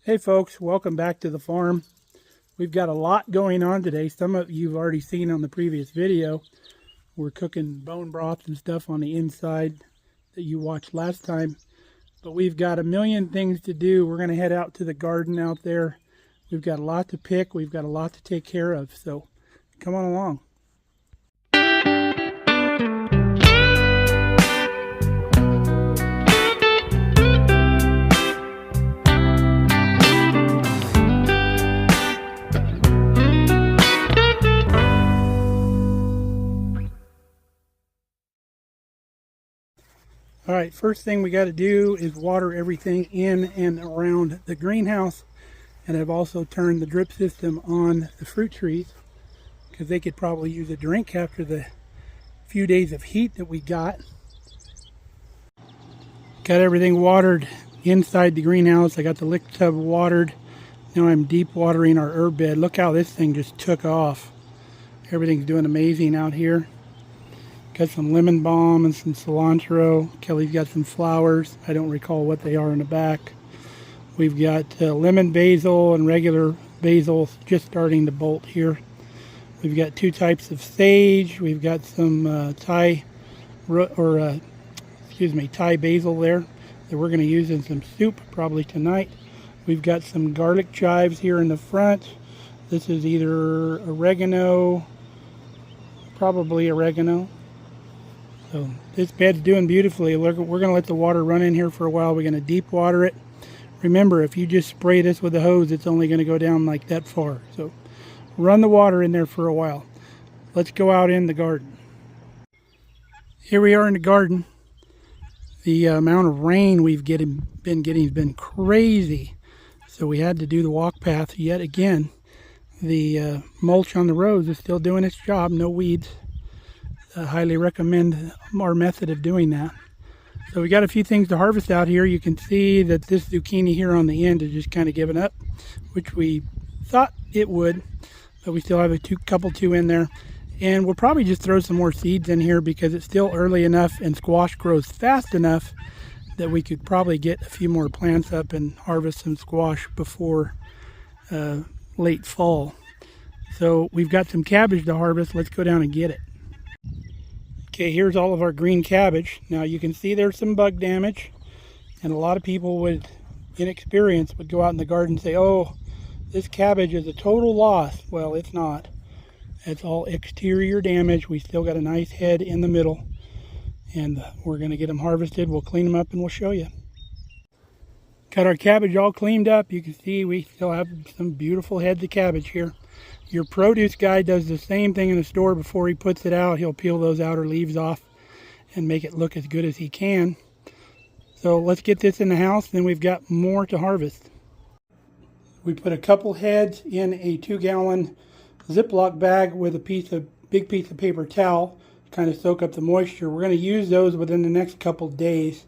Hey folks, welcome back to the farm. We've got a lot going on today. Some of you've already seen on the previous video. We're cooking bone broth and stuff on the inside that you watched last time. But we've got a million things to do. We're going to head out to the garden out there. We've got a lot to pick. We've got a lot to take care of. So come on along. All right, first thing we got to do is water everything in and around the greenhouse. And I've also turned the drip system on the fruit trees because they could probably use a drink after the few days of heat that we got. Got everything watered inside the greenhouse. I got the lick tub watered. Now I'm deep watering our herb bed. Look how this thing just took off. Everything's doing amazing out here. Got some lemon balm and some cilantro. Kelly's got some flowers. I don't recall what they are in the back. We've got lemon basil and regular basil just starting to bolt here. We've got two types of sage. We've got some Thai basil there that we're going to use in some soup probably tonight. We've got some garlic chives here in the front. This is either oregano, probably oregano. So this bed's doing beautifully. We're going to let the water run in here for a while. We're going to deep water it. Remember, if you just spray this with a hose, it's only going to go down like that far. So run the water in there for a while. Let's go out in the garden. Here we are in the garden. The amount of rain we've been getting has been crazy. So we had to do the walk path yet again. The mulch on the rows is still doing its job. No weeds. I highly recommend our method of doing that. So we got a few things to harvest out here. You can see that this zucchini here on the end is just kind of giving up, which we thought it would, but we still have a couple in there. And we'll probably just throw some more seeds in here because it's still early enough and squash grows fast enough that we could probably get a few more plants up and harvest some squash before late fall. So we've got some cabbage to harvest. Let's go down and get it. Okay, here's all of our green cabbage. Now you can see there's some bug damage, and a lot of people would, inexperienced, would go out in the garden and say, oh, this cabbage is a total loss. Well, it's not. It's all exterior damage. We still got a nice head in the middle, and we're going to get them harvested. We'll clean them up and we'll show you. Got our cabbage all cleaned up. You can see we still have some beautiful heads of cabbage here. Your produce guy does the same thing in the store. Before he puts it out, he'll peel those outer leaves off and make it look as good as he can. So let's get this in the house, then we've got more to harvest. We put a couple heads in a 2-gallon Ziploc bag with a big piece of paper towel to kind of soak up the moisture. We're going to use those within the next couple days.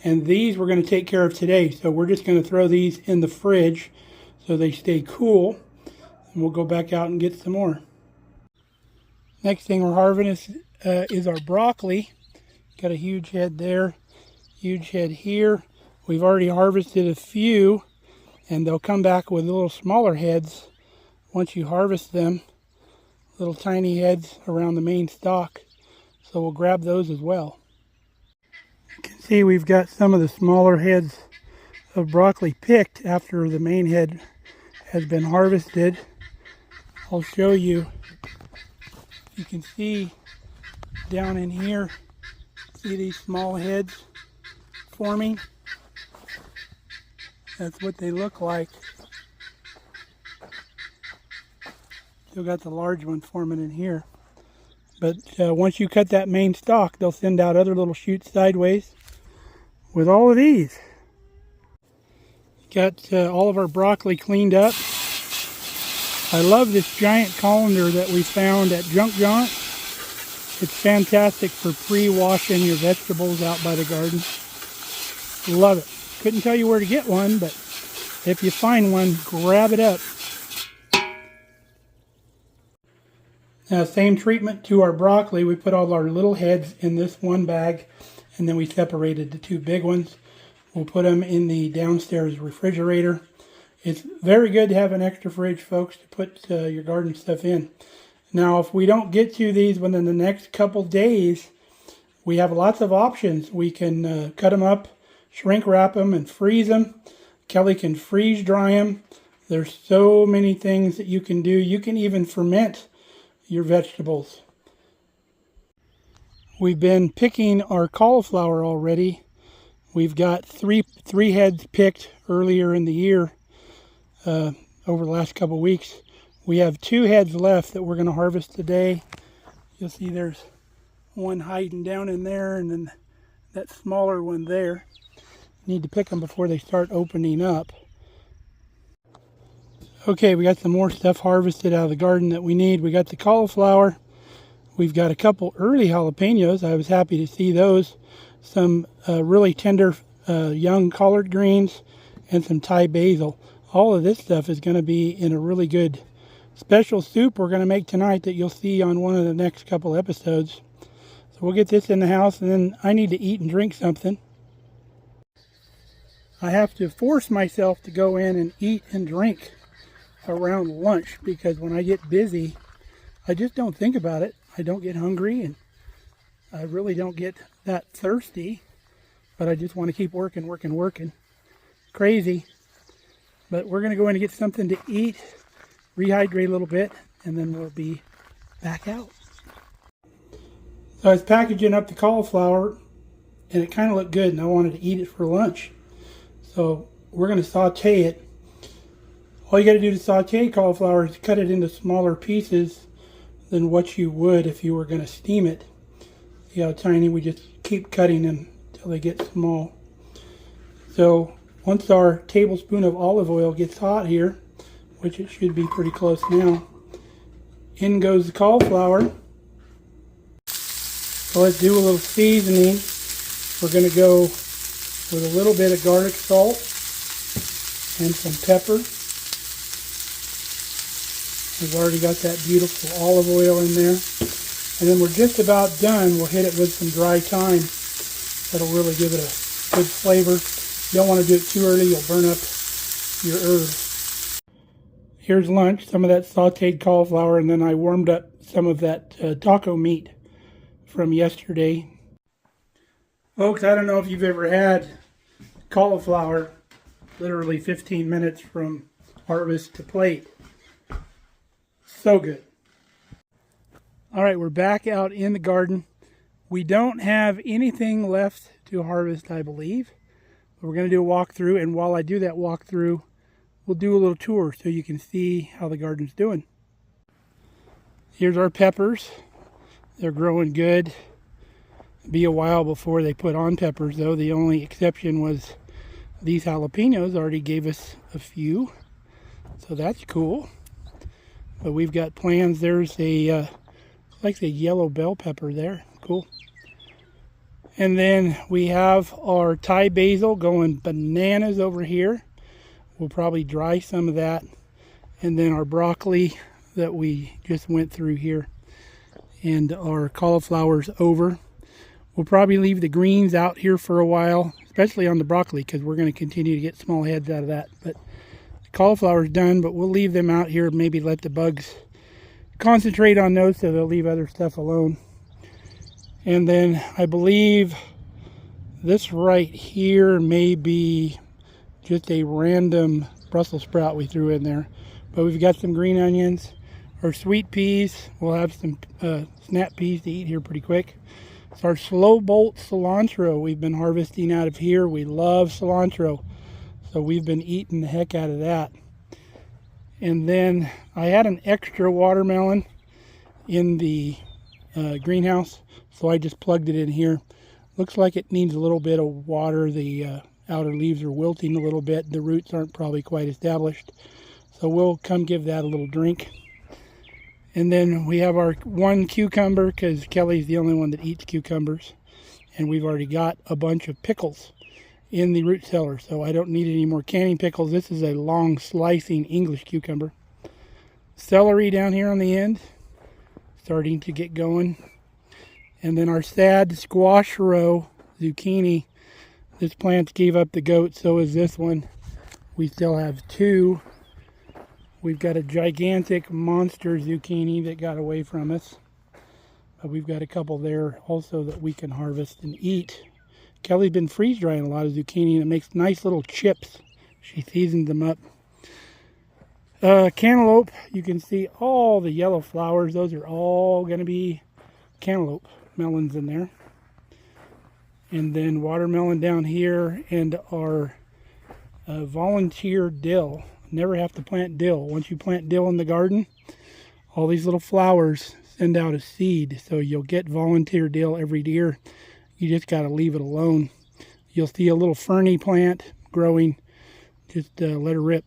And these we're going to take care of today. So we're just going to throw these in the fridge so they stay cool. And we'll go back out and get some more. Next thing we're harvesting is our broccoli. Got a huge head there, huge head here. We've already harvested a few, and they'll come back with little smaller heads once you harvest them. Little tiny heads around the main stalk. So we'll grab those as well. You can see we've got some of the smaller heads of broccoli picked after the main head has been harvested. I'll show you. You can see down in here, see these small heads forming? That's what they look like. Still got the large one forming in here. But once you cut that main stalk, they'll send out other little shoots sideways with all of these. Got all of our broccoli cleaned up. I love this giant colander that we found at Junk Jaunt. It's fantastic for pre-washing your vegetables out by the garden. Love it. Couldn't tell you where to get one, but if you find one, grab it up. Now, same treatment to our broccoli. We put all our little heads in this one bag, and then we separated the two big ones. We'll put them in the downstairs refrigerator. It's very good to have an extra fridge, folks, to put your garden stuff in. Now, if we don't get to these within the next couple days, we have lots of options. We can cut them up, shrink wrap them, and freeze them. Kelly can freeze dry them. There's so many things that you can do. You can even ferment your vegetables. We've been picking our cauliflower already. We've got three heads picked earlier in the year, over the last couple weeks. We have 2 heads left that we're going to harvest today. You'll see there's one hiding down in there, and then that smaller one there. Need to pick them before they start opening up. Okay, we got some more stuff harvested out of the garden that we need. We got the cauliflower. We've got a couple early jalapenos. I was happy to see those. Some really tender young collard greens and some Thai basil. All of this stuff is going to be in a really good special soup we're going to make tonight that you'll see on one of the next couple episodes. So we'll get this in the house, and then I need to eat and drink something. I have to force myself to go in and eat and drink around lunch, because when I get busy, I just don't think about it. I don't get hungry, and I really don't get that thirsty, but I just want to keep working. Crazy. But we're going to go in and get something to eat, rehydrate a little bit, and then we'll be back out. So I was packaging up the cauliflower, and it kind of looked good, and I wanted to eat it for lunch. So we're going to saute it. All you got to do to saute cauliflower is cut it into smaller pieces than what you would if you were going to steam it. See how tiny? We just keep cutting them until they get small. So once our tablespoon of olive oil gets hot here, which it should be pretty close now, in goes the cauliflower. So let's do a little seasoning. We're going to go with a little bit of garlic salt and some pepper. We've already got that beautiful olive oil in there. And then we're just about done. We'll hit it with some dry thyme. That'll really give it a good flavor. You don't want to do it too early. You'll burn up your herbs. Here's lunch, some of that sauteed cauliflower, and then I warmed up some of that taco meat from yesterday. Folks, I don't know if you've ever had cauliflower literally 15 minutes from harvest to plate. So good. All right, we're back out in the garden. We don't have anything left to harvest, I believe. But we're going to do a walkthrough, and while I do that walkthrough, we'll do a little tour so you can see how the garden's doing. Here's our peppers. They're growing good. It'll be a while before they put on peppers, though. The only exception was these jalapenos already gave us a few, so that's cool. But we've got plans. There's a like a yellow bell pepper there. Cool. And then we have our Thai basil going bananas over here. We'll probably dry some of that. And then our broccoli that we just went through here. And our cauliflower's over. We'll probably leave the greens out here for a while, especially on the broccoli, because we're going to continue to get small heads out of that. But the cauliflower's done, but we'll leave them out here, maybe let the bugs concentrate on those so they'll leave other stuff alone. And then I believe this right here may be just a random Brussels sprout we threw in there. But we've got some green onions, our sweet peas. We'll have some snap peas to eat here pretty quick. It's our slow bolt cilantro we've been harvesting out of here. We love cilantro, so we've been eating the heck out of that. And then I had an extra watermelon in the greenhouse, so I just plugged it in here. Looks like it needs a little bit of water. The outer leaves are wilting a little bit. The roots aren't probably quite established, so we'll come give that a little drink. And then we have our one cucumber, because Kelly's the only one that eats cucumbers. And we've already got a bunch of pickles in the root cellar, so I don't need any more canning pickles. This is a long slicing English cucumber. Celery down here on the end, starting to get going. And then our sad squash row zucchini. This plant gave up the goat, so is this one. We still have 2. We've got a gigantic monster zucchini that got away from us. But we've got a couple there also that we can harvest and eat. Kelly's been freeze drying a lot of zucchini and it makes nice little chips. She seasons them up. Cantaloupe, you can see all the yellow flowers. Those are all going to be cantaloupe melons in there. And then watermelon down here, and our volunteer dill. Never have to plant dill. Once you plant dill in the garden, all these little flowers send out a seed. So you'll get volunteer dill every year. You just got to leave it alone. You'll see a little ferny plant growing. Just let her rip.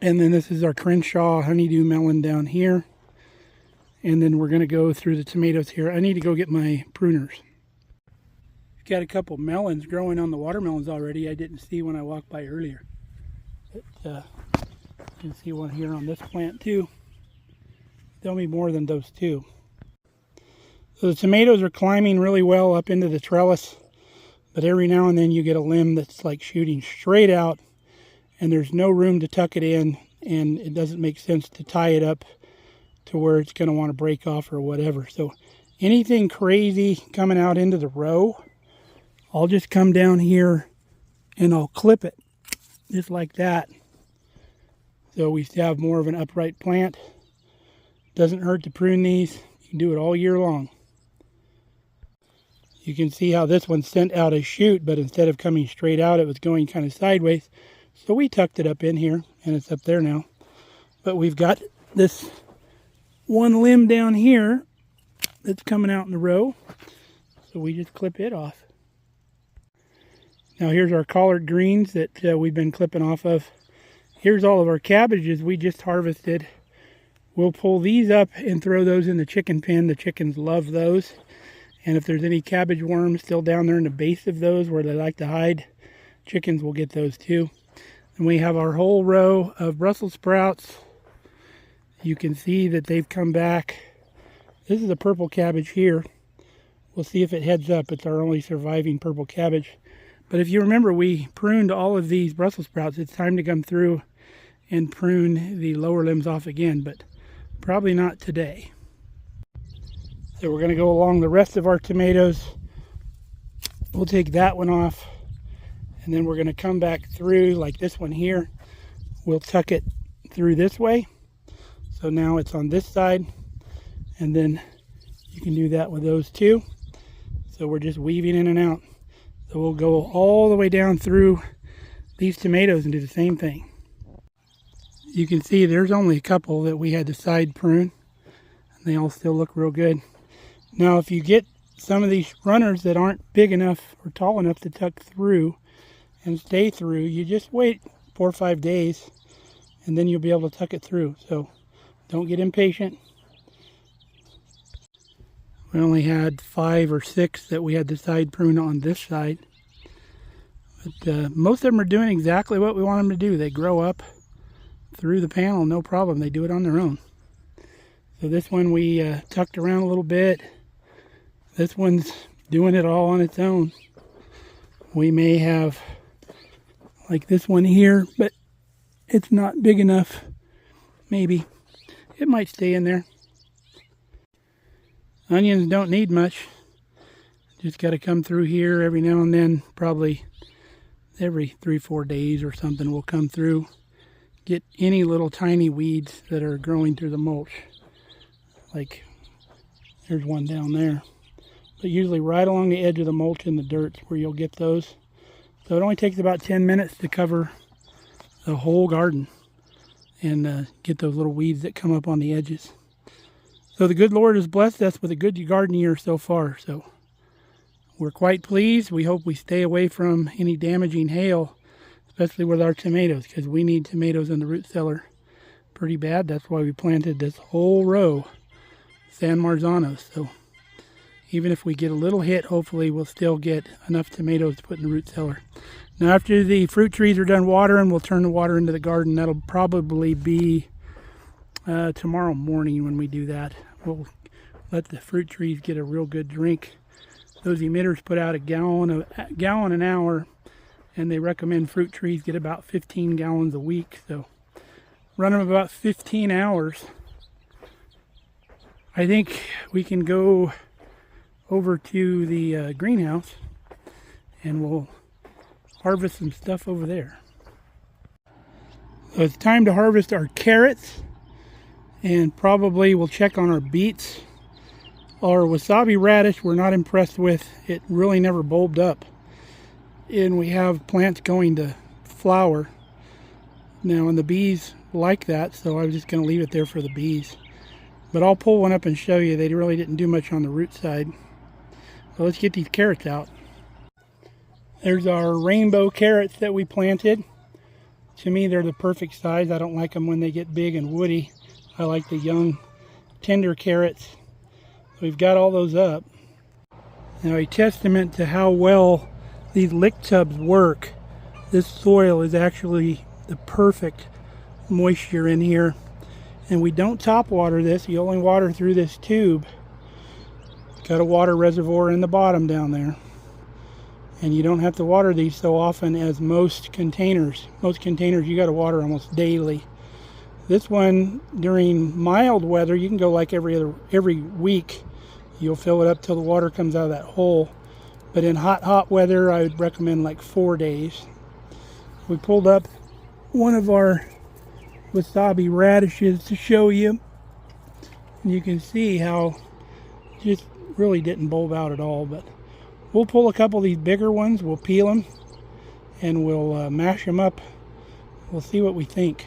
And then this is our Crenshaw honeydew melon down here. And then we're going to go through the tomatoes here. I need to go get my pruners. Got a couple melons growing on the watermelons already. I didn't see when I walked by earlier. But, you can see one here on this plant too. There'll be more than those 2. So the tomatoes are climbing really well up into the trellis. But every now and then you get a limb that's like shooting straight out. And there's no room to tuck it in, and it doesn't make sense to tie it up to where it's going to want to break off or whatever. So anything crazy coming out into the row, I'll just come down here and I'll clip it just like that. So we have more of an upright plant. Doesn't hurt to prune these. You can do it all year long. You can see how this one sent out a shoot, but instead of coming straight out, it was going kind of sideways. So we tucked it up in here, and it's up there now. But we've got this one limb down here that's coming out in the row. So we just clip it off. Now here's our collard greens that we've been clipping off of. Here's all of our cabbages we just harvested. We'll pull these up and throw those in the chicken pen. The chickens love those. And if there's any cabbage worms still down there in the base of those where they like to hide, chickens will get those too. And we have our whole row of Brussels sprouts. You can see that they've come back. This is a purple cabbage here. We'll see if it heads up. It's our only surviving purple cabbage. But if you remember, we pruned all of these Brussels sprouts. It's time to come through and prune the lower limbs off again, but probably not today. So we're going to go along the rest of our tomatoes. We'll take that one off. And then we're going to come back through like this one here. We'll tuck it through this way. So now it's on this side. And then you can do that with those too. So we're just weaving in and out. So we'll go all the way down through these tomatoes and do the same thing. You can see there's only a couple that we had to side prune. And they all still look real good. Now if you get some of these runners that aren't big enough or tall enough to tuck through and stay through, you just wait 4 or 5 days and then you'll be able to tuck it through. So don't get impatient. We only had 5 or 6 that we had to side prune on this side. But most of them are doing exactly what we want them to do. They grow up through the panel, no problem. They do it on their own. So this one we tucked around a little bit. This one's doing it all on its own. We may have like this one here, but it's not big enough. Maybe it might stay in there. Onions don't need much. Just got to come through here every now and then. Probably every 3-4 days or something we'll come through. Get any little tiny weeds that are growing through the mulch. Like there's one down there. But usually right along the edge of the mulch in the dirt where you'll get those. So it only takes about 10 minutes to cover the whole garden and get those little weeds that come up on the edges. So the good Lord has blessed us with a good garden year so far. So we're quite pleased. We hope we stay away from any damaging hail, especially with our tomatoes, because we need tomatoes in the root cellar pretty bad. That's why we planted this whole row San Marzanos. So even if we get a little hit, hopefully we'll still get enough tomatoes to put in the root cellar. Now after the fruit trees are done watering, we'll turn the water into the garden. That'll probably be tomorrow morning when we do that. We'll let the fruit trees get a real good drink. Those emitters put out a gallon an hour and they recommend fruit trees get about 15 gallons a week. So run them about 15 hours. I think we can go over to the greenhouse and we'll harvest some stuff over there. So it's time to harvest our carrots, and probably we'll check on our beets. Our wasabi radish we're not impressed with. It really never bulbed up. And we have plants going to flower now, and the bees like that, so I was just going to leave it there for the bees. But I'll pull one up and show you. They really didn't do much on the root side. So let's get these carrots out. There's our rainbow carrots that we planted. To me, they're the perfect size. I don't like them when they get big and woody. I like the young, tender carrots. We've got all those up. Now, a testament to how well these lick tubs work. This soil is actually the perfect moisture in here. And we don't top water this. You only water through this tube. Got a water reservoir in the bottom down there. And you don't have to water these so often as most containers. Most containers you got to water almost daily. This one, during mild weather, you can go like every week. You'll fill it up till the water comes out of that hole. But in hot weather, I would recommend like 4 days. We pulled up one of our wasabi radishes to show you. And you can see how just really didn't bulb out at all. But we'll pull a couple of these bigger ones, we'll peel them, and we'll mash them up. We'll see what we think.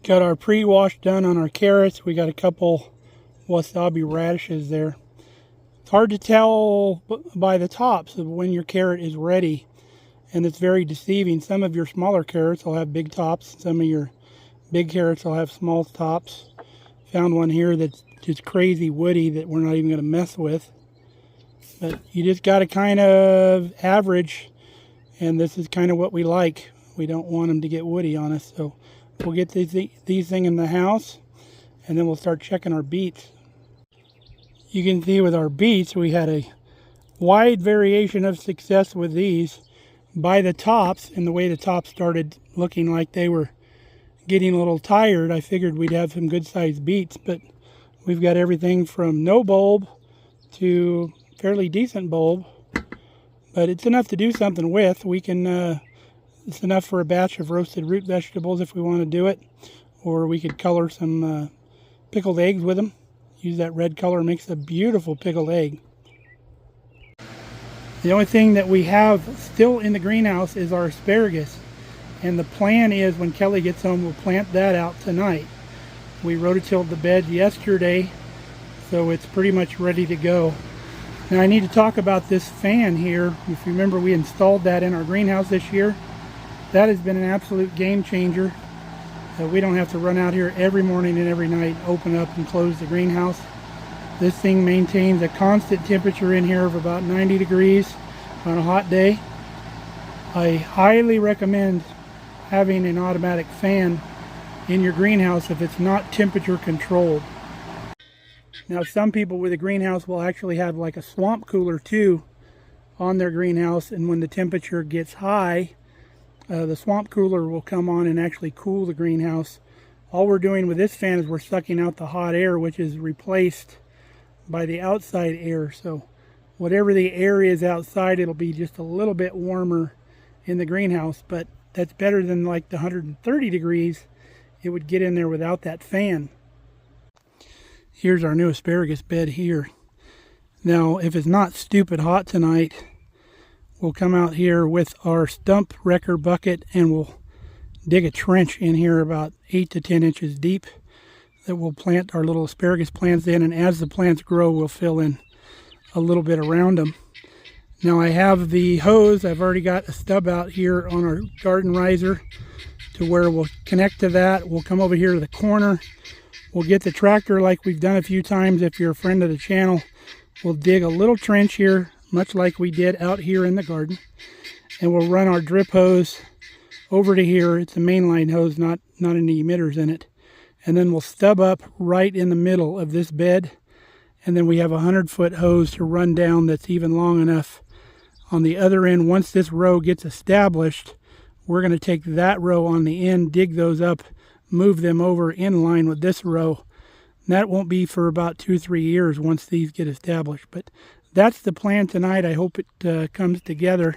Got our pre-wash done on our carrots. We got a couple wasabi radishes there. It's hard to tell by the tops of when your carrot is ready, and it's very deceiving. Some of your smaller carrots will have big tops. Some of your big carrots will have small tops. Found one here that's just crazy woody that we're not even going to mess with. But you just got to kind of average, and this is kind of what we like. We don't want them to get woody on us, so we'll get these things in the house, and then we'll start checking our beets. You can see with our beets, we had a wide variation of success with these by the tops, and the way the tops started looking like they were getting a little tired, I figured we'd have some good sized beets, but we've got everything from no bulb to fairly decent bulb, but it's enough to do something with. We can, it's enough for a batch of roasted root vegetables if we want to do it, or we could color some pickled eggs with them. Use that red color, makes a beautiful pickled egg. The only thing that we have still in the greenhouse is our asparagus, and the plan is when Kelly gets home, we'll plant that out tonight. We rototilled the bed yesterday, so it's pretty much ready to go. Now I need to talk about this fan here. If you remember, we installed that in our greenhouse this year. That has been an absolute game changer. We don't have to run out here every morning and every night, open up and close the greenhouse. This thing maintains a constant temperature in here of about 90 degrees on a hot day. I highly recommend having an automatic fan in your greenhouse if it's not temperature controlled. Now, some people with a greenhouse will actually have like a swamp cooler too on their greenhouse, and when the temperature gets high, the swamp cooler will come on and actually cool the greenhouse. All we're doing with this fan is we're sucking out the hot air, which is replaced by the outside air. So whatever the air is outside, it'll be just a little bit warmer in the greenhouse, but that's better than like the 130 degrees it would get in there without that fan. Here's our new asparagus bed here. Now, if it's not stupid hot tonight, we'll come out here with our stump wrecker bucket and we'll dig a trench in here about 8 to 10 inches deep that we'll plant our little asparagus plants in, and as the plants grow, we'll fill in a little bit around them. Now I have the hose. I've already got a stub out here on our garden riser to where we'll connect to that. We'll come over here to the corner. We'll get the tractor like we've done a few times. If you're a friend of the channel, we'll dig a little trench here, much like we did out here in the garden, and we'll run our drip hose over to here. It's a mainline hose, not any emitters in it. And then we'll stub up right in the middle of this bed, and then we have a 100-foot hose to run down that's even long enough On the other end, once this row gets established, we're going to take that row on the end, dig those up, move them over in line with this row. And that won't be for about 2-3 years once these get established. But that's the plan tonight. I hope it comes together.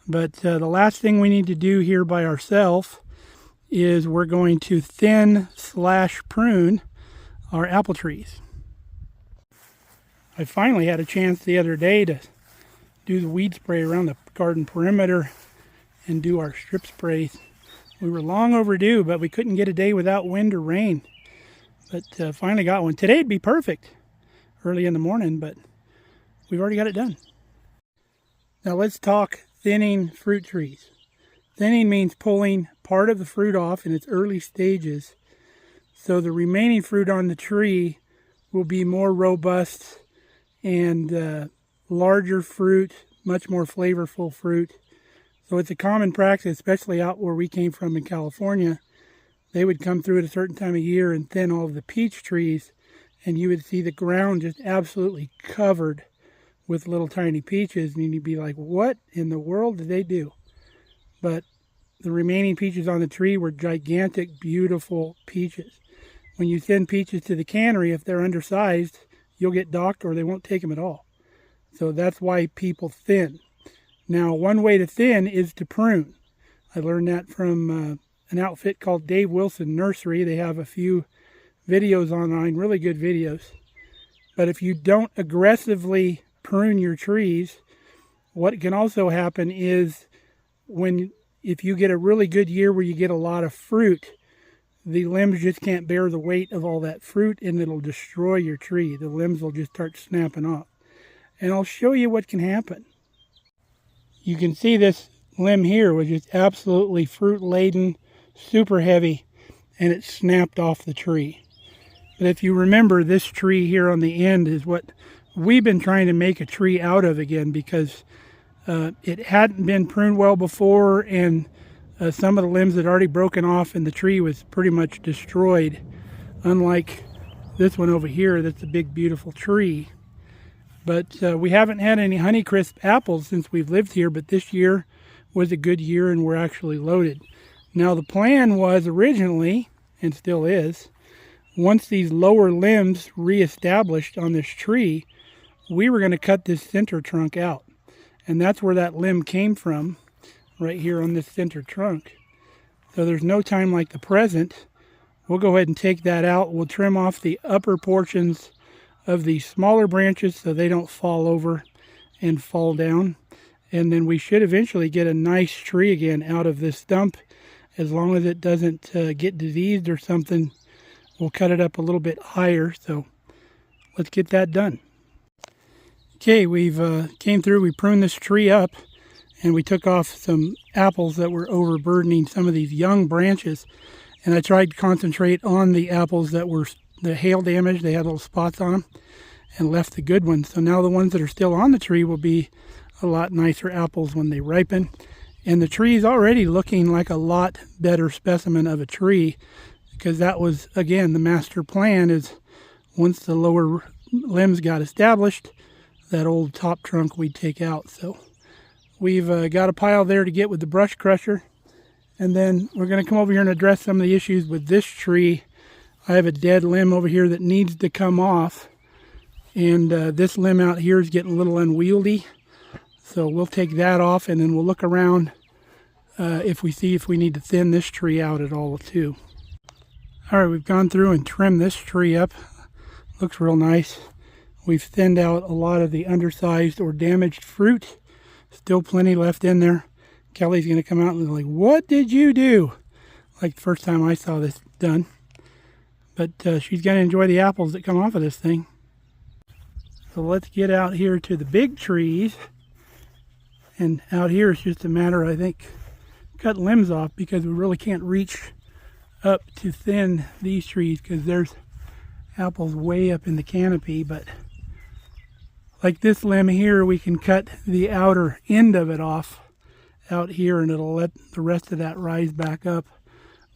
But the last thing we need to do here by ourselves is we're going to thin/prune our apple trees. I finally had a chance the other day to do the weed spray around the garden perimeter and do our strip sprays. We were long overdue, but we couldn't get a day without wind or rain. But finally got one. Today'd be perfect early in the morning, but we've already got it done. Now let's talk thinning fruit trees. Thinning means pulling part of the fruit off in its early stages, so the remaining fruit on the tree will be more robust and larger fruit, much more flavorful fruit. So it's a common practice, especially out where we came from in California. They would come through at a certain time of year and thin all of the peach trees, and you would see the ground just absolutely covered with little tiny peaches, and you'd be like, what in the world did they do? But the remaining peaches on the tree were gigantic, beautiful peaches. When you thin peaches to the cannery, if they're undersized, you'll get docked or they won't take them at all. So that's why people thin. Now, one way to thin is to prune. I learned that from an outfit called Dave Wilson Nursery. They have a few videos online, really good videos. But if you don't aggressively prune your trees, what can also happen is if you get a really good year where you get a lot of fruit, the limbs just can't bear the weight of all that fruit and it'll destroy your tree. The limbs will just start snapping off. And I'll show you what can happen. You can see this limb here was just absolutely fruit laden, super heavy, and it snapped off the tree. But if you remember, this tree here on the end is what we've been trying to make a tree out of again, because it hadn't been pruned well before, and some of the limbs had already broken off and the tree was pretty much destroyed, unlike this one over here that's a big beautiful tree. But we haven't had any Honeycrisp apples since we've lived here, but this year was a good year and we're actually loaded. Now the plan was originally, and still is, once these lower limbs reestablished on this tree, we were going to cut this center trunk out. And that's where that limb came from, right here on this center trunk. So there's no time like the present. We'll go ahead and take that out. We'll trim off the upper portions of the smaller branches so they don't fall over and fall down. And then we should eventually get a nice tree again out of this stump. As long as it doesn't get diseased or something, we'll cut it up a little bit higher. So let's get that done. Okay, we've came through, we pruned this tree up, and we took off some apples that were overburdening some of these young branches. And I tried to concentrate on the apples that were the hail damage. They had little spots on them, and left the good ones. So now the ones that are still on the tree will be a lot nicer apples when they ripen. And the tree is already looking like a lot better specimen of a tree, because that was, again, the master plan is once the lower limbs got established, that old top trunk we'd take out. So we've got a pile there to get with the brush crusher. And then we're going to come over here and address some of the issues with this tree. I have a dead limb over here that needs to come off. And this limb out here is getting a little unwieldy. So we'll take that off, and then we'll look around if we need to thin this tree out at all too. All right, we've gone through and trimmed this tree up. Looks real nice. We've thinned out a lot of the undersized or damaged fruit. Still plenty left in there. Kelly's going to come out and be like, what did you do? Like the first time I saw this done. But she's going to enjoy the apples that come off of this thing. So let's get out here to the big trees. And out here it's just a matter, I think, cut limbs off, because we really can't reach up to thin these trees because there's apples way up in the canopy. But like this limb here, we can cut the outer end of it off out here, and it'll let the rest of that rise back up.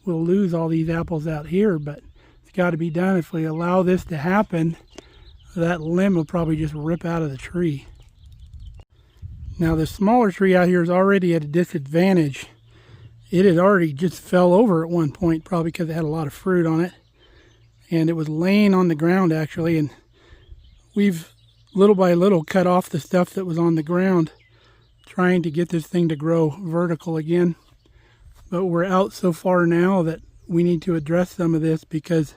We'll lose all these apples out here, but it's got to be done. If we allow this to happen, that limb will probably just rip out of the tree. Now the smaller tree out here is already at a disadvantage. It had already just fell over at one point, probably because it had a lot of fruit on it. And it was laying on the ground actually, and we've little by little cut off the stuff that was on the ground, trying to get this thing to grow vertical again. But we're out so far now that we need to address some of this, because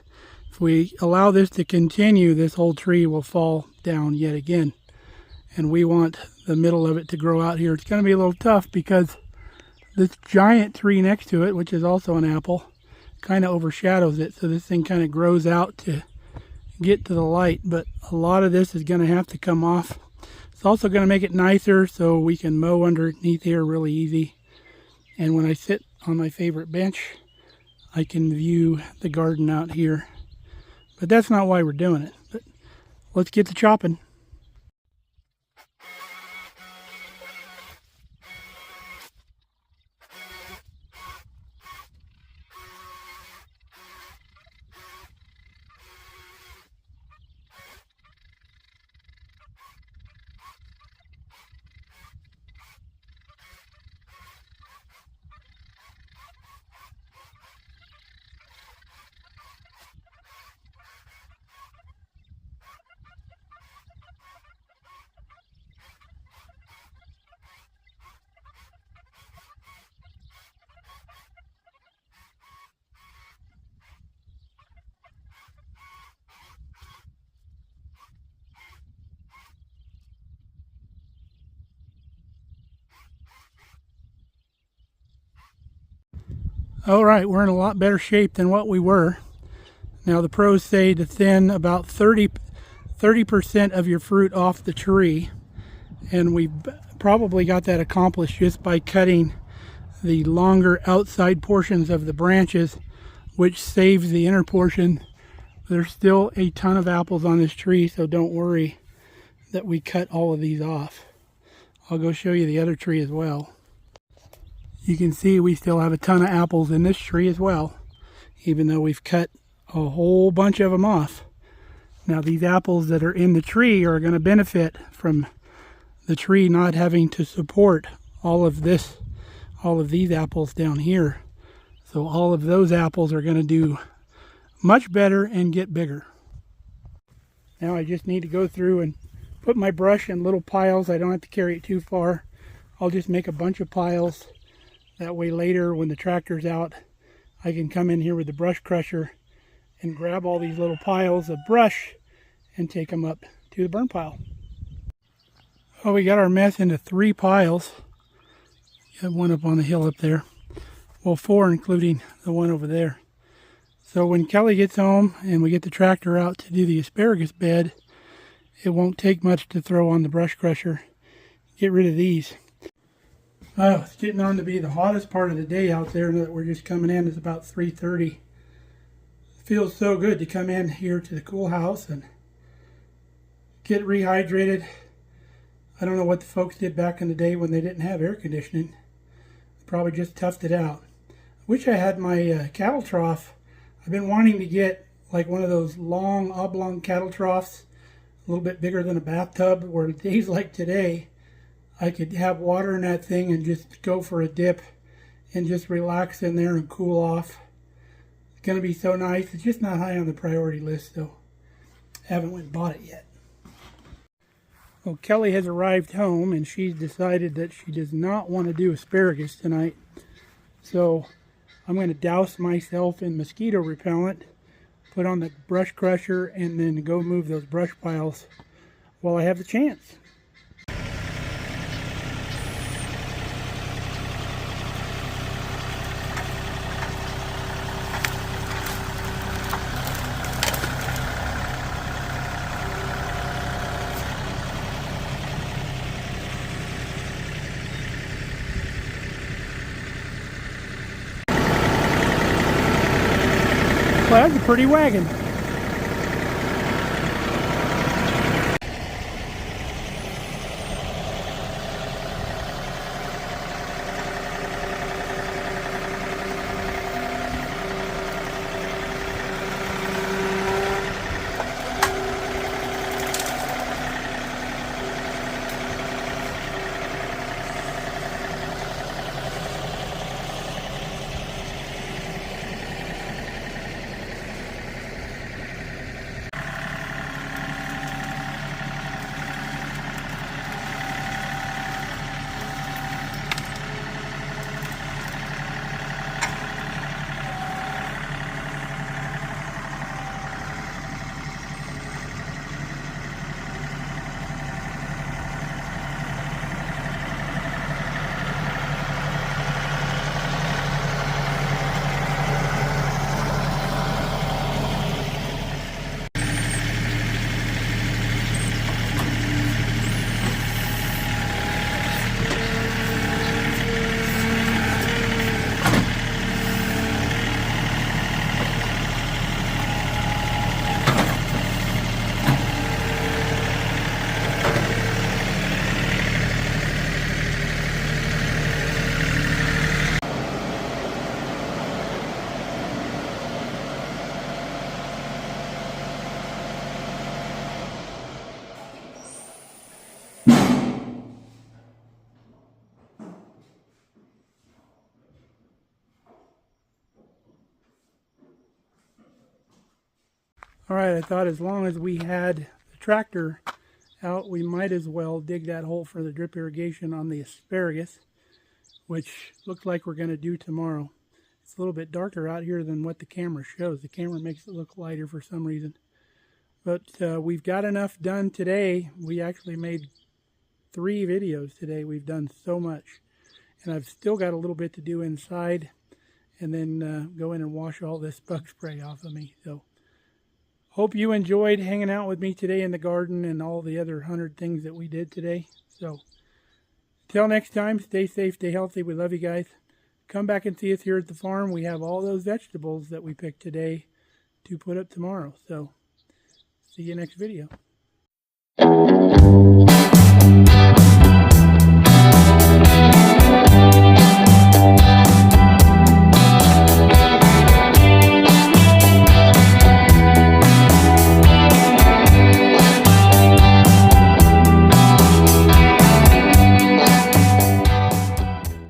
if we allow this to continue, this whole tree will fall down yet again. And we want the middle of it to grow out here. It's going to be a little tough because this giant tree next to it, which is also an apple, kind of overshadows it. So this thing kind of grows out to get to the light. But a lot of this is going to have to come off. It's also going to make it nicer so we can mow underneath here really easy. And when I sit on my favorite bench, I can view the garden out here. But that's not why we're doing it. But let's get to chopping. All right, we're in a lot better shape than what we were. Now the pros say to thin about 30% of your fruit off the tree. And we probably got that accomplished just by cutting the longer outside portions of the branches, which saves the inner portion. There's still a ton of apples on this tree, so don't worry that we cut all of these off. I'll go show you the other tree as well. You can see we still have a ton of apples in this tree as well, even though we've cut a whole bunch of them off. Now these apples that are in the tree are going to benefit from the tree not having to support all of these apples down here. So all of those apples are going to do much better and get bigger. Now I just need to go through and put my brush in little piles. I don't have to carry it too far. I'll just make a bunch of piles. That way later when the tractor's out, I can come in here with the brush crusher and grab all these little piles of brush and take them up to the burn pile. Oh, we got our mess into 3 piles. Got one up on the hill up there. Well, 4 including the one over there. So when Kelly gets home and we get the tractor out to do the asparagus bed, it won't take much to throw on the brush crusher. Get rid of these. Oh, it's getting on to be the hottest part of the day out there. Now that we're just coming in, it's about 3:30. It feels so good to come in here to the cool house and get rehydrated. I don't know what the folks did back in the day when they didn't have air conditioning. Probably just toughed it out. I wish I had my cattle trough. I've been wanting to get like one of those long oblong cattle troughs, a little bit bigger than a bathtub, where days like today I could have water in that thing and just go for a dip and just relax in there and cool off. It's going to be so nice. It's just not high on the priority list, so I haven't went and bought it yet. Well, Kelly has arrived home and she's decided that she does not want to do asparagus tonight. So I'm going to douse myself in mosquito repellent, put on the brush crusher, and then go move those brush piles while I have the chance. Well, that's a pretty wagon. All right, I thought as long as we had the tractor out, we might as well dig that hole for the drip irrigation on the asparagus, which looks like we're going to do tomorrow. It's a little bit darker out here than what the camera shows. The camera makes it look lighter for some reason. But we've got enough done today. We actually made 3 videos today. We've done so much. And I've still got a little bit to do inside, and then go in and wash all this bug spray off of me. So hope you enjoyed hanging out with me today in the garden and all the other 100 things that we did today. So until next time, stay safe, stay healthy. We love you guys. Come back and see us here at the farm. We have all those vegetables that we picked today to put up tomorrow. So see you next video.